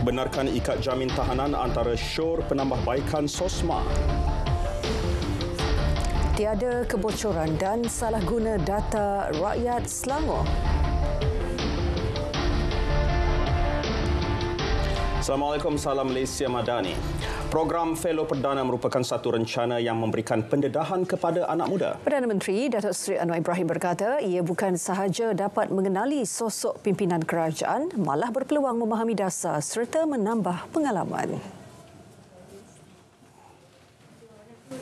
benarkan ikat jamin tahanan antara syur penambahbaikan SOSMA. Tiada kebocoran dan salah guna data rakyat Selangor. Assalamualaikum, salam Malaysia Madani. Program Fellow Perdana merupakan satu rencana yang memberikan pendedahan kepada anak muda. Perdana Menteri Datuk Seri Anwar Ibrahim berkata ia bukan sahaja dapat mengenali sosok pimpinan kerajaan, malah berpeluang memahami dasar serta menambah pengalaman.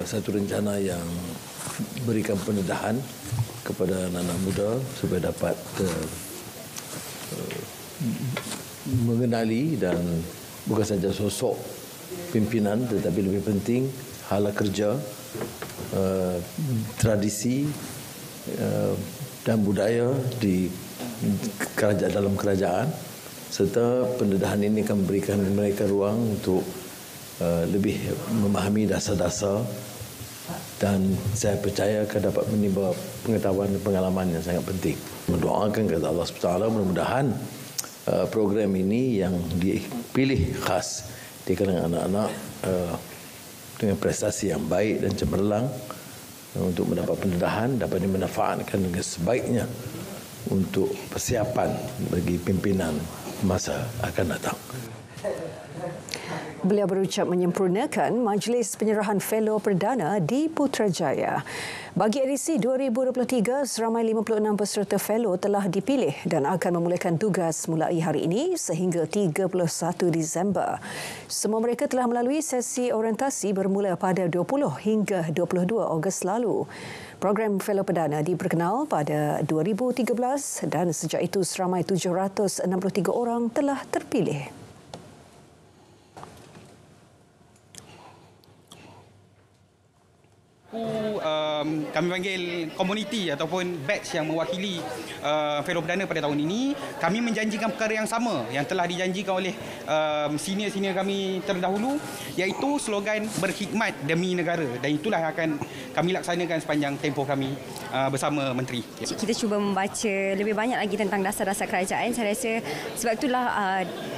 Satu rencana yang berikan pendedahan kepada anak-anak muda supaya dapat mengenali dan bukan saja sosok pimpinan tetapi lebih penting hala kerja, tradisi dan budaya di dalam kerajaan, serta pendedahan ini akan memberikan mereka ruang untuk lebih memahami dasar-dasar, dan saya percaya akan dapat menimba pengetahuan dan pengalaman yang sangat penting. Mendoakan kepada Allah SWT mudah-mudahan program ini yang dipilih khas di kalangan anak-anak dengan prestasi yang baik dan cemerlang untuk mendapat pendedahan dapat dimanfaatkan dengan sebaiknya untuk persiapan bagi pimpinan masa akan datang. Beliau berucap menyempurnakan majlis penyerahan Fellow Perdana di Putrajaya. Bagi edisi 2023, seramai 56 peserta Fellow telah dipilih dan akan memulakan tugas mulai hari ini sehingga 31 Disember. Semua mereka telah melalui sesi orientasi bermula pada 20 hingga 22 Ogos lalu. Program Fellow Perdana diperkenal pada 2013 dan sejak itu seramai 763 orang telah terpilih. Kami panggil komuniti ataupun batch yang mewakili Fellow Perdana pada tahun ini. Kami menjanjikan perkara yang sama yang telah dijanjikan oleh senior-senior kami terdahulu, iaitu slogan berkhidmat demi negara, dan itulah yang akan kami laksanakan sepanjang tempoh kami bersama Menteri. Kita cuba membaca lebih banyak lagi tentang dasar-dasar kerajaan. Saya rasa sebab itulah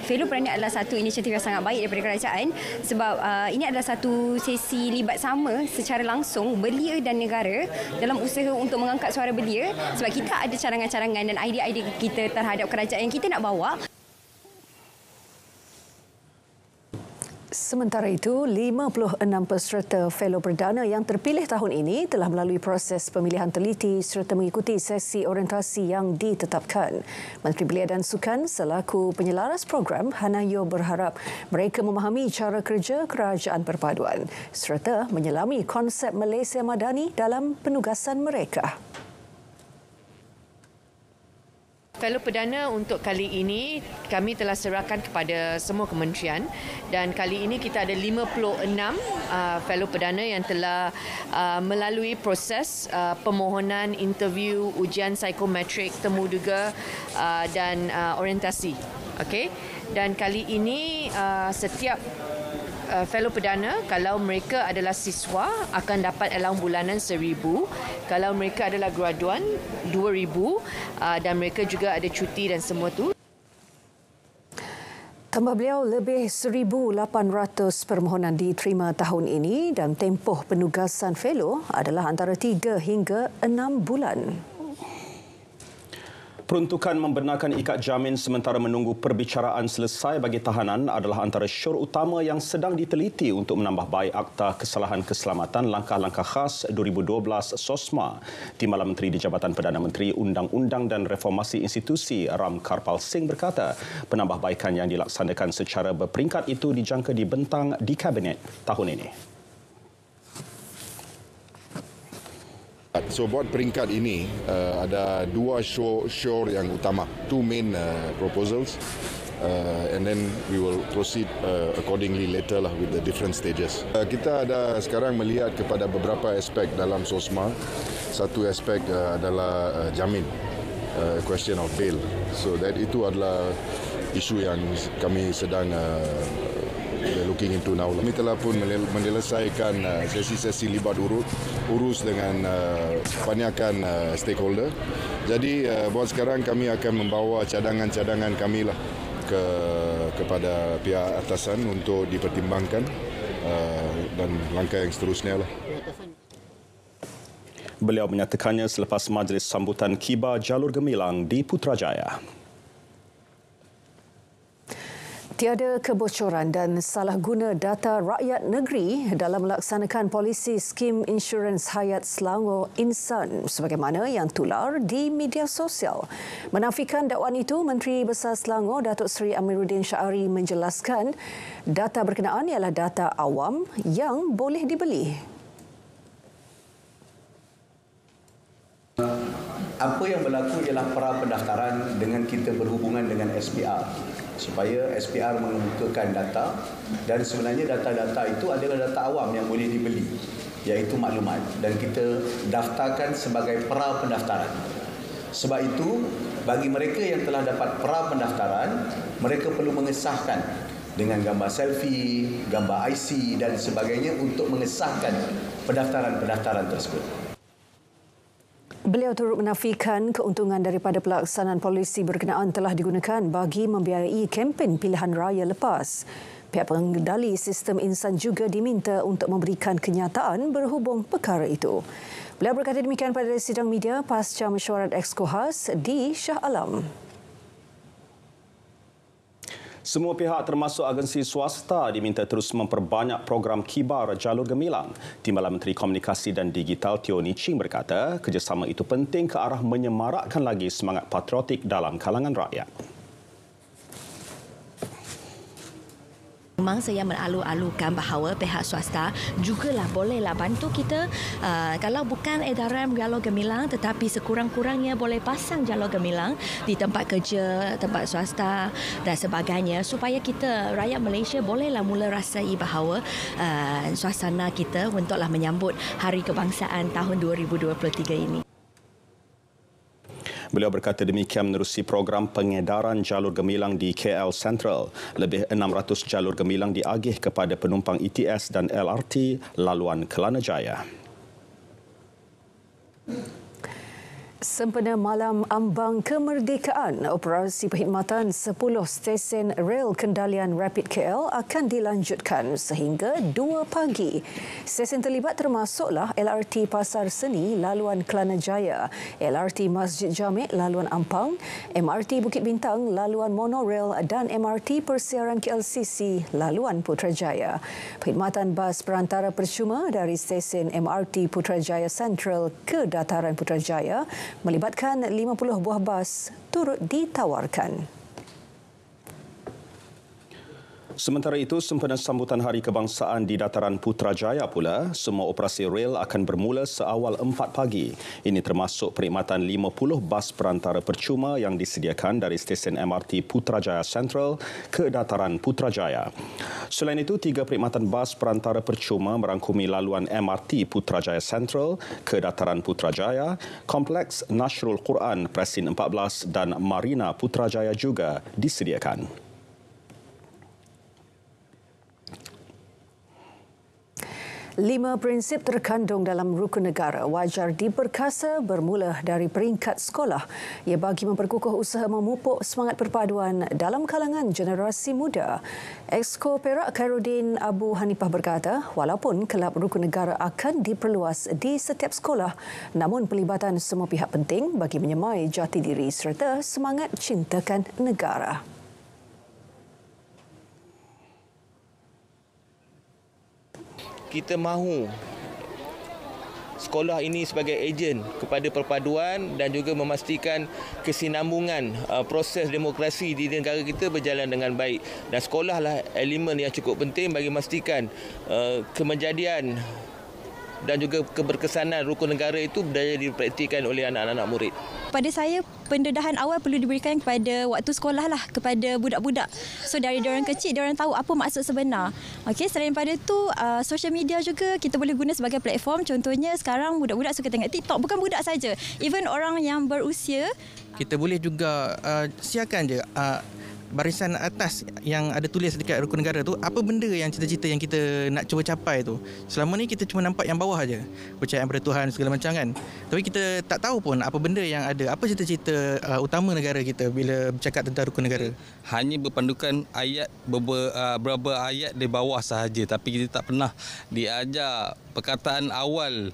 Fellow Perdana adalah satu inisiatif yang sangat baik daripada kerajaan, sebab ini adalah satu sesi libat sama secara langsung belia dan negara dalam usaha untuk mengangkat suara belia, sebab kita ada cadangan-cadangan dan idea-idea kita terhadap kerajaan yang kita nak bawa. Sementara itu, 56 peserta Fellow Perdana yang terpilih tahun ini telah melalui proses pemilihan teliti serta mengikuti sesi orientasi yang ditetapkan. Menteri Belia dan Sukan selaku penyelaras program, Hanayo berharap mereka memahami cara kerja kerajaan perpaduan serta menyelami konsep Malaysia Madani dalam penugasan mereka. Fellow Perdana untuk kali ini kami telah serahkan kepada semua kementerian, dan kali ini kita ada 56 Fellow Perdana yang telah melalui proses permohonan, interview, ujian psikometrik, temu duga dan orientasi. Okey. Dan kali ini setiap Fellow Perdana, kalau mereka adalah siswa, akan dapat allowance bulanan 1,000. Kalau mereka adalah graduan, 2,000. Dan mereka juga ada cuti dan semua tu. Tambah beliau, lebih 1,800 permohonan diterima tahun ini dan tempoh penugasan Fellow adalah antara 3 hingga 6 bulan. Peruntukan membenarkan ikat jamin sementara menunggu perbicaraan selesai bagi tahanan adalah antara syur utama yang sedang diteliti untuk menambah baik Akta Kesalahan Keselamatan Langkah-Langkah Khas 2012 SOSMA. Timbalan Menteri di Jabatan Perdana Menteri Undang-Undang dan Reformasi Institusi Ram Karpal Singh berkata penambahbaikan yang dilaksanakan secara berperingkat itu dijangka dibentang di Kabinet tahun ini. So buat peringkat ini ada dua sure yang utama, two main proposals, and then we will proceed accordingly later lah with the different stages. Kita ada sekarang melihat kepada beberapa aspek dalam SOSMA. Satu aspek adalah jamin, question of bail. So that itu adalah isu yang kami sedang looking into now. Kami telah pun menyelesaikan sesi-sesi libat urus dengan kebanyakan stakeholder. Jadi buat sekarang kami akan membawa cadangan-cadangan kami lah kepada pihak atasan untuk dipertimbangkan dan langkah yang seterusnya lah. Beliau menyatakannya selepas majlis sambutan Kibar Jalur Gemilang di Putrajaya. Tiada kebocoran dan salah guna data rakyat negeri dalam melaksanakan polisi skim insurans Hayat Selangor Insan sebagaimana yang tular di media sosial. Menafikan dakwaan itu, Menteri Besar Selangor Datuk Seri Amiruddin Syahari menjelaskan data berkenaan ialah data awam yang boleh dibeli. Apa yang berlaku ialah pra pendaftaran dengan kita berhubungan dengan SPR supaya SPR mengemukakan data, dan sebenarnya data-data itu adalah data awam yang boleh dibeli, iaitu maklumat, dan kita daftarkan sebagai pra pendaftaran. Sebab itu bagi mereka yang telah dapat pra pendaftaran, mereka perlu mengesahkan dengan gambar selfie, gambar IC dan sebagainya untuk mengesahkan pendaftaran-pendaftaran tersebut. Beliau turut menafikan keuntungan daripada pelaksanaan polisi berkenaan telah digunakan bagi membiayai kempen pilihan raya lepas. Pihak pengendali sistem insan juga diminta untuk memberikan kenyataan berhubung perkara itu. Beliau berkata demikian pada sidang media pasca mesyuarat Exco khas di Shah Alam. Semua pihak termasuk agensi swasta diminta terus memperbanyak program Kibar Jalur Gemilang. Timbalan Menteri Komunikasi dan Digital Teo Nii Ching berkata kerjasama itu penting ke arah menyemarakkan lagi semangat patriotik dalam kalangan rakyat. Memang saya melalu-alukan bahawa pihak swasta jugalah bolehlah bantu kita kalau bukan edaran Jalur Gemilang, tetapi sekurang-kurangnya boleh pasang Jalur Gemilang di tempat kerja, tempat swasta dan sebagainya supaya kita rakyat Malaysia bolehlah mula rasai bahawa suasana kita untuklah menyambut Hari Kebangsaan tahun 2023 ini. Beliau berkata demikian menerusi program pengedaran jalur gemilang di KL Central. Lebih 600 jalur gemilang diagih kepada penumpang ETS dan LRT laluan Kelana Jaya. Sempena Malam Ambang Kemerdekaan, operasi perkhidmatan 10 stesen rel kendalian Rapid KL akan dilanjutkan sehingga 2 pagi. Stesen terlibat termasuklah LRT Pasar Seni laluan Kelana Jaya, LRT Masjid Jamek laluan Ampang, MRT Bukit Bintang laluan Monorail dan MRT Persiaran KLCC laluan Putrajaya. Perkhidmatan bas perantara percuma dari stesen MRT Putrajaya Central ke Dataran Putrajaya melibatkan 50 buah bas turut ditawarkan. Sementara itu, sempena sambutan Hari Kebangsaan di Dataran Putrajaya pula, semua operasi rel akan bermula seawal 4 pagi. Ini termasuk perkhidmatan 50 bas perantara percuma yang disediakan dari stesen MRT Putrajaya Central ke Dataran Putrajaya. Selain itu, 3 perkhidmatan bas perantara percuma merangkumi laluan MRT Putrajaya Central ke Dataran Putrajaya, Kompleks Nasrul Quran Presin 14 dan Marina Putrajaya juga disediakan. 5 prinsip terkandung dalam rukun negara wajar diperkasa bermula dari peringkat sekolah. Ia bagi memperkukuh usaha memupuk semangat perpaduan dalam kalangan generasi muda. Exco Perak Khairuddin Abu Hanifah berkata, walaupun kelab rukun negara akan diperluas di setiap sekolah, namun pelibatan semua pihak penting bagi menyemai jati diri serta semangat cintakan negara. Kita mahu sekolah ini sebagai ejen kepada perpaduan dan juga memastikan kesinambungan proses demokrasi di negara kita berjalan dengan baik. Dan sekolahlah elemen yang cukup penting bagi memastikan kemejadian dan juga keberkesanan rukun negara itu berjaya dipraktikkan oleh anak-anak murid. Pada saya, pendedahan awal perlu diberikan kepada waktu sekolah lah, kepada budak-budak. So dari diorang kecil, diorang tahu apa maksud sebenar. Okey, selain pada itu, social media juga kita boleh guna sebagai platform. Contohnya sekarang budak-budak suka tengok TikTok. Bukan budak saja, even orang yang berusia. Kita boleh juga siarkan je barisan atas yang ada tulis dekat rukun negara tu, apa benda yang cita-cita yang kita nak cuba capai tu. Selama ni kita cuma nampak yang bawah aja, percayaan pada Tuhan segala macam kan. Tapi kita tak tahu pun apa benda yang ada, apa cita-cita utama negara kita bila bercakap tentang rukun negara. Hanya berpandukan ayat beberapa ayat di bawah sahaja, tapi kita tak pernah diajar perkataan awal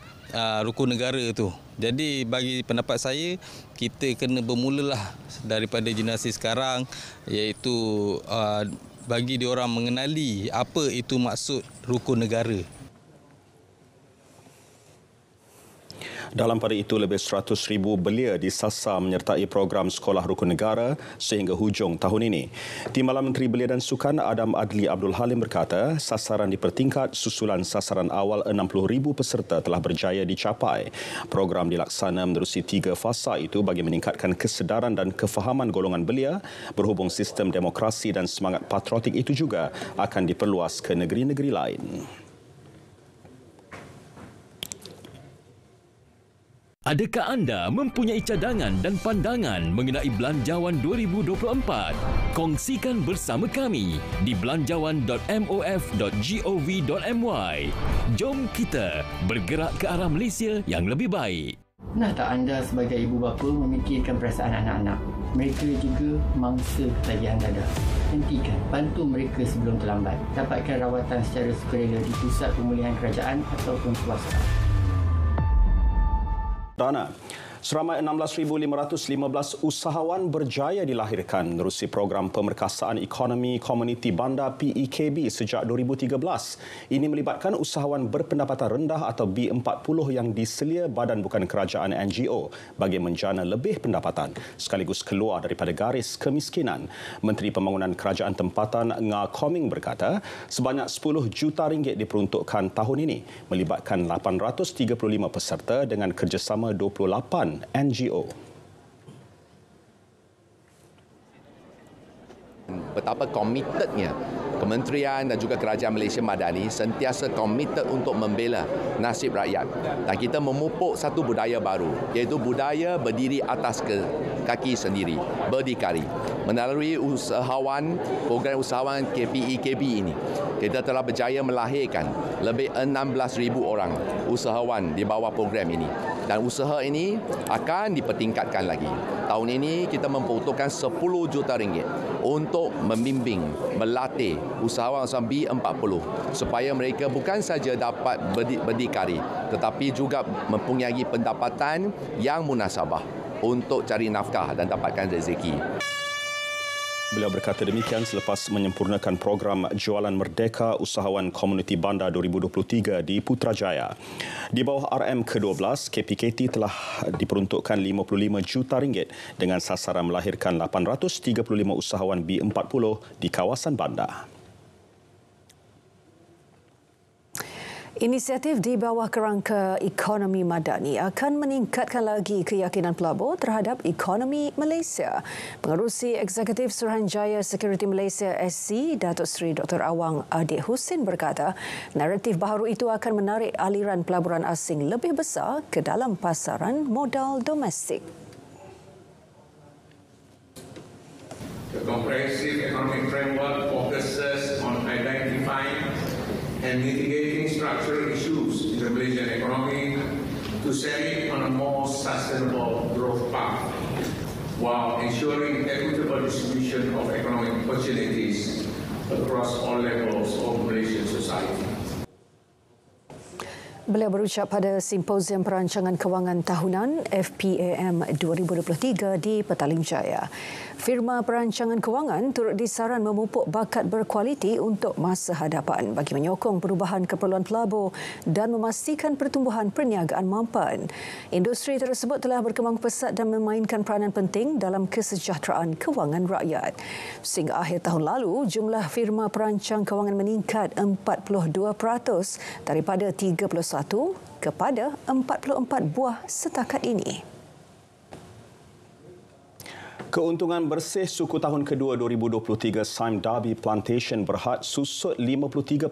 rukun negara tu. Jadi bagi pendapat saya, kita kena bermulalah daripada generasi sekarang, iaitu bagi diorang mengenali apa itu maksud rukun negara. Dalam pada itu, lebih 100,000 belia disasar menyertai program Sekolah Rukun Negara sehingga hujung tahun ini. Timbalan Menteri Belia dan Sukan Adam Adli Abdul Halim berkata, sasaran dipertingkat susulan sasaran awal 60,000 peserta telah berjaya dicapai. Program dilaksana menerusi 3 fasa itu bagi meningkatkan kesedaran dan kefahaman golongan belia berhubung sistem demokrasi dan semangat patriotik itu juga akan diperluas ke negeri-negeri lain. Adakah anda mempunyai cadangan dan pandangan mengenai Belanjawan 2024? Kongsikan bersama kami di belanjawan.mof.gov.my. Jom kita bergerak ke arah Malaysia yang lebih baik. Pernah tak anda sebagai ibu bapa memikirkan perasaan anak-anak? Mereka juga mangsa ketagihan dadah. Hentikan, bantu mereka sebelum terlambat. Dapatkan rawatan secara sukarela di pusat pemulihan kerajaan ataupun swasta. Seramai 16,515 usahawan berjaya dilahirkan menerusi program Pemerkasaan Ekonomi Komuniti Bandar PEKB sejak 2013. Ini melibatkan usahawan berpendapatan rendah atau B40 yang diselia Badan Bukan Kerajaan NGO bagi menjana lebih pendapatan sekaligus keluar daripada garis kemiskinan. Menteri Pembangunan Kerajaan Tempatan Nga Koming berkata, sebanyak 10 juta ringgit diperuntukkan tahun ini melibatkan 835 peserta dengan kerjasama 28 NGO. Betapa komitednya Kementerian dan juga Kerajaan Malaysia Madani sentiasa komited untuk membela nasib rakyat. Dan kita memupuk satu budaya baru, iaitu budaya berdiri atas kaki sendiri, berdikari. Melalui program usahawan PEKB ini, kita telah berjaya melahirkan lebih 16,000 orang usahawan di bawah program ini. Dan usaha ini akan dipertingkatkan lagi. Tahun ini kita memperuntukkan 10 juta ringgit untuk membimbing, melatih usahawan-usahawan B40 supaya mereka bukan saja dapat berdikari tetapi juga mempunyai pendapatan yang munasabah untuk cari nafkah dan dapatkan rezeki. Beliau berkata demikian selepas menyempurnakan program Jualan Merdeka Usahawan Komuniti Bandar 2023 di Putrajaya. Di bawah RM ke-12, KPKT telah diperuntukkan 55 juta ringgit dengan sasaran melahirkan 835 usahawan B40 di kawasan bandar. Inisiatif di bawah kerangka ekonomi madani akan meningkatkan lagi keyakinan pelabur terhadap ekonomi Malaysia. Pengerusi Eksekutif Suruhanjaya Security Malaysia SC, Datuk Seri Dr. Awang Adik Husin berkata, naratif baharu itu akan menarik aliran pelaburan asing lebih besar ke dalam pasaran modal domestik. The comprehensive economic framework focuses on identifying and mitigating structural issues in the Malaysian economy to set it on a more sustainable growth path, while ensuring equitable distribution of economic opportunities across all levels of Malaysian society. Beliau berucap pada Simposium Perancangan Kewangan Tahunan FPAM 2023 di Petaling Jaya. Firma perancangan kewangan turut disaran memupuk bakat berkualiti untuk masa hadapan bagi menyokong perubahan keperluan pelabur dan memastikan pertumbuhan perniagaan mampan. Industri tersebut telah berkembang pesat dan memainkan peranan penting dalam kesejahteraan kewangan rakyat. Sehingga akhir tahun lalu, jumlah firma perancang kewangan meningkat 42% daripada 31 kepada 44 buah setakat ini. Keuntungan bersih suku tahun kedua 2023 Sime Darby Plantation berhad susut 53%.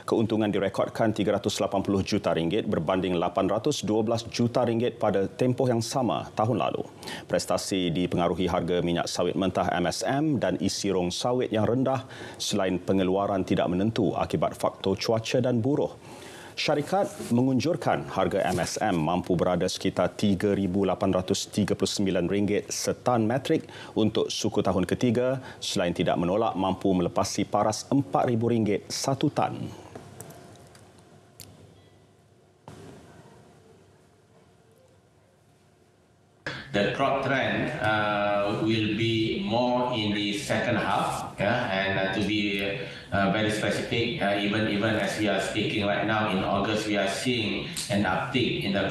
Keuntungan direkodkan RM380 juta berbanding RM812 juta pada tempoh yang sama tahun lalu. Prestasi dipengaruhi harga minyak sawit mentah MSM dan isi rong sawit yang rendah selain pengeluaran tidak menentu akibat faktor cuaca dan buruh. Syarikat mengunjurkan harga MSM mampu berada sekitar RM3,839 setan metrik untuk suku tahun ketiga selain tidak menolak mampu melepasi paras RM4,000 satu tan. The crop trend will be more in the second half, and to be very specific, even as we are speaking right now in August, we are seeing an uptick in the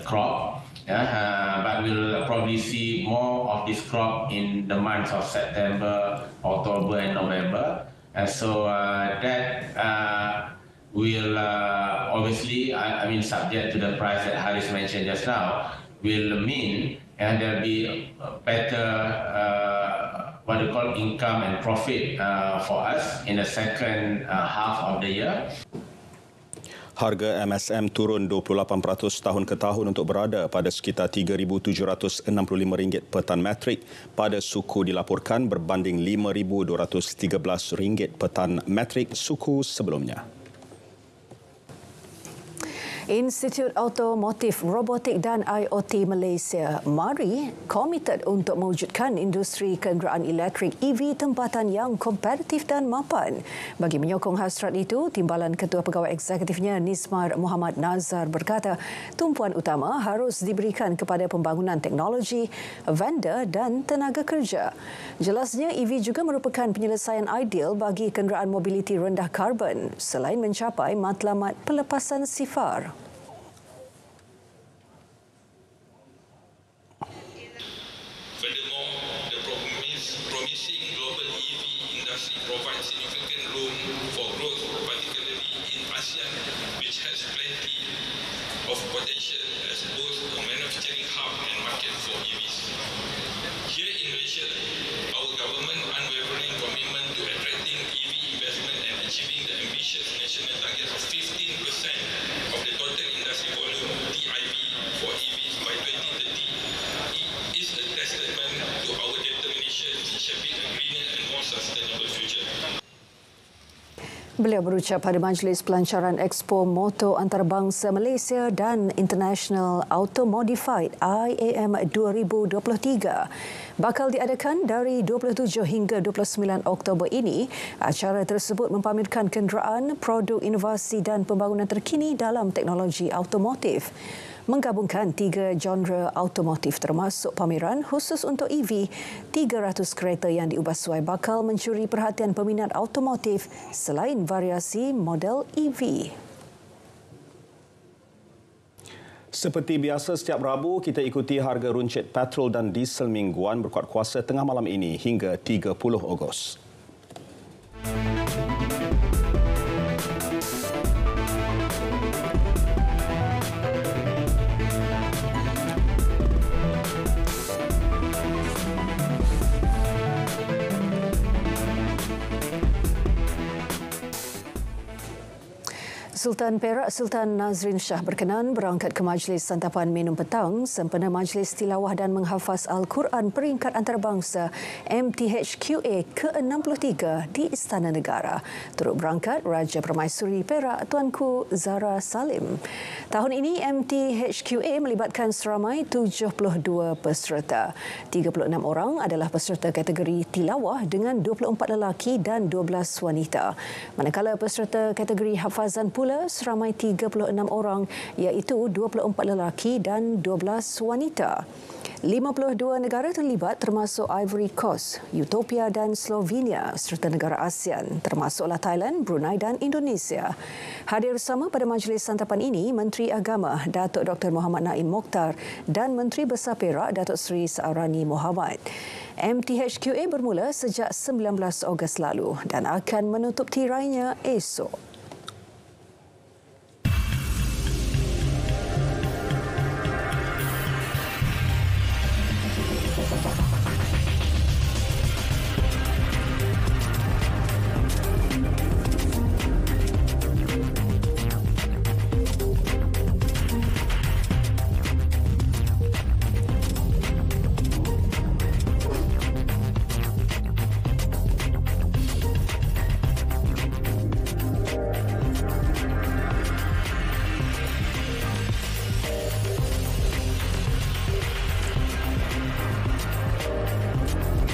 crop, but we'll probably see more of this crop in the months of September, October, and November, and so that will obviously, subject to the price that Haris mentioned just now, will mean and there'll be better what we call income and profit for us in the second half of the year. Harga MSM turun 28% tahun ke tahun untuk berada pada sekitar RM3,765 per tan metrik pada suku dilaporkan berbanding RM5,213 per tan metrik suku sebelumnya. Institut Automotif, Robotik dan IoT Malaysia, MARI, komited untuk mewujudkan industri kenderaan elektrik EV tempatan yang kompetitif dan mapan. Bagi menyokong hasrat itu, Timbalan Ketua Pegawai Eksekutifnya Nismar Muhammad Nazar berkata, tumpuan utama harus diberikan kepada pembangunan teknologi, vendor dan tenaga kerja. Jelasnya, EV juga merupakan penyelesaian ideal bagi kenderaan mobiliti rendah karbon selain mencapai matlamat pelepasan sifar. Provide significant room for growth, particularly in ASEAN, which has plenty of potential as both a manufacturing hub and market for EVs. Here in Malaysia, our government unwavering commitment to attracting EV investment and achieving the ambitious national target of 15% of the total industry volume TIV for EVs by 2030 is a testament to our determination in shaping a greener and more sustainable future. Beliau berucap pada Majlis Pelancaran Expo Motor Antarabangsa Malaysia dan International Automodified IAM 2023. Bakal diadakan dari 27 hingga 29 Oktober ini. Acara tersebut mempamerkan kenderaan, produk inovasi dan pembangunan terkini dalam teknologi automotif. Menggabungkan 3 genre automotif termasuk pameran khusus untuk EV, 300 kereta yang diubah suai bakal mencuri perhatian peminat automotif selain variasi model EV. Seperti biasa setiap Rabu, kita ikuti harga runcit petrol dan diesel mingguan berkuat kuasa tengah malam ini hingga 30 Ogos. Sultan Perak Sultan Nazrin Shah berkenan berangkat ke Majlis Santapan Minum Petang sempena Majlis Tilawah dan Menghafaz Al-Quran Peringkat Antarabangsa MTHQA ke-63 di Istana Negara. Turut berangkat Raja Permaisuri Perak Tuanku Zahra Salim. Tahun ini MTHQA melibatkan seramai 72 peserta. 36 orang adalah peserta kategori tilawah dengan 24 lelaki dan 12 wanita. Manakala peserta kategori hafazan pula seramai 36 orang iaitu 24 lelaki dan 12 wanita. 52 negara terlibat termasuk Ivory Coast, Ethiopia dan Slovenia serta negara ASEAN termasuklah Thailand, Brunei dan Indonesia. Hadir bersama pada majlis santapan ini Menteri Agama Datuk Dr. Muhammad Naim Mokhtar dan Menteri Besar Perak Datuk Seri Saarani Mohamad. MTHQA bermula sejak 19 Ogos lalu dan akan menutup tirainya esok.